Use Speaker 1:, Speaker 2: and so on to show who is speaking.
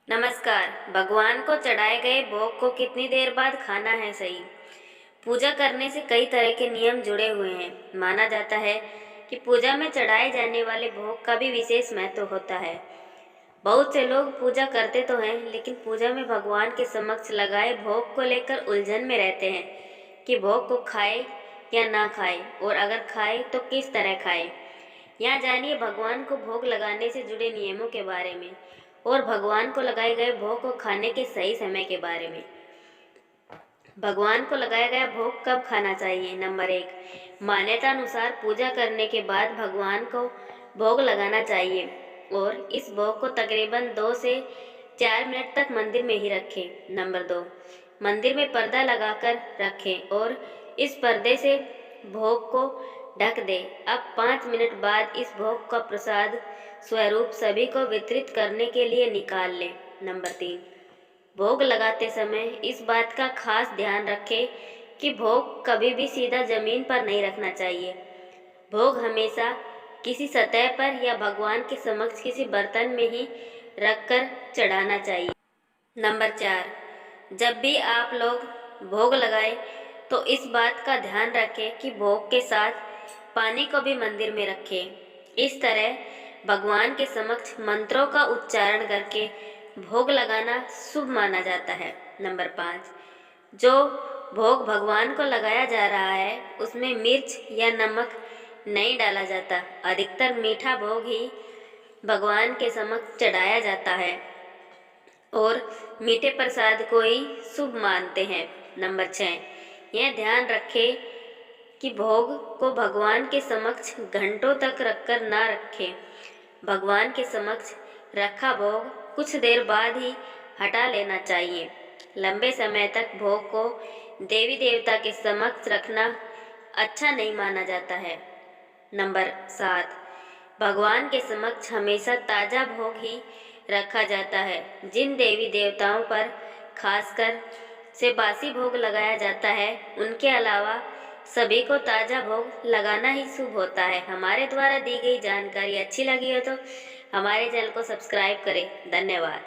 Speaker 1: नमस्कार। भगवान को चढ़ाए गए भोग को कितनी देर बाद खाना है सही? पूजा करने से कई तरह के नियम जुड़े हुए हैं। माना जाता है कि पूजा में चढ़ाए जाने वाले भोग का भी विशेष महत्व होता है। बहुत से लोग पूजा करते तो हैं, लेकिन पूजा में भगवान के समक्ष लगाए भोग को लेकर उलझन में रहते हैं कि भोग को खाए या ना खाए, और अगर खाए तो किस तरह खाए। यहाँ जानिए भगवान को भोग लगाने से जुड़े नियमों के बारे में और भगवान को लगाए गए भोग को खाने के सही समय के बारे में। भगवान को लगाया गया भोग कब खाना चाहिए? नंबर 1, मान्यता अनुसार पूजा करने के बाद भगवान को भोग लगाना चाहिए और इस भोग को तकरीबन 2 से 4 मिनट तक मंदिर में ही रखें। नंबर 2, मंदिर में पर्दा लगाकर रखें और इस पर्दे से भोग को ढक दें। अब 5 मिनट बाद इस भोग का प्रसाद स्वरूप सभी को वितरित करने के लिए निकाल लें। नंबर 3, भोग लगाते समय इस बात का खास ध्यान रखें कि भोग कभी भी सीधा जमीन पर नहीं रखना चाहिए। भोग हमेशा किसी सतह पर या भगवान के समक्ष किसी बर्तन में ही रखकर चढ़ाना चाहिए। नंबर 4, जब भी आप लोग भोग लगाएं तो इस बात का ध्यान रखें कि भोग के साथ पानी को भी मंदिर में रखें। इस तरह भगवान के समक्ष मंत्रों का उच्चारण करके भोग लगाना शुभ माना जाता है। नंबर 5, जो भोग भगवान को लगाया जा रहा है उसमें मिर्च या नमक नहीं डाला जाता। अधिकतर मीठा भोग ही भगवान के समक्ष चढ़ाया जाता है और मीठे प्रसाद को ही शुभ मानते हैं। नंबर 6, यह ध्यान रखें कि भोग को भगवान के समक्ष घंटों तक रखकर ना रखें। भगवान के समक्ष रखा भोग कुछ देर बाद ही हटा लेना चाहिए। लंबे समय तक भोग को देवी देवता के समक्ष रखना अच्छा नहीं माना जाता है। नंबर 7, भगवान के समक्ष हमेशा ताज़ा भोग ही रखा जाता है। जिन देवी देवताओं पर खासकर से बासी भोग लगाया जाता है, उनके अलावा सभी को ताज़ा भोग लगाना ही शुभ होता है। हमारे द्वारा दी गई जानकारी अच्छी लगी हो तो हमारे चैनल को सब्सक्राइब करें। धन्यवाद।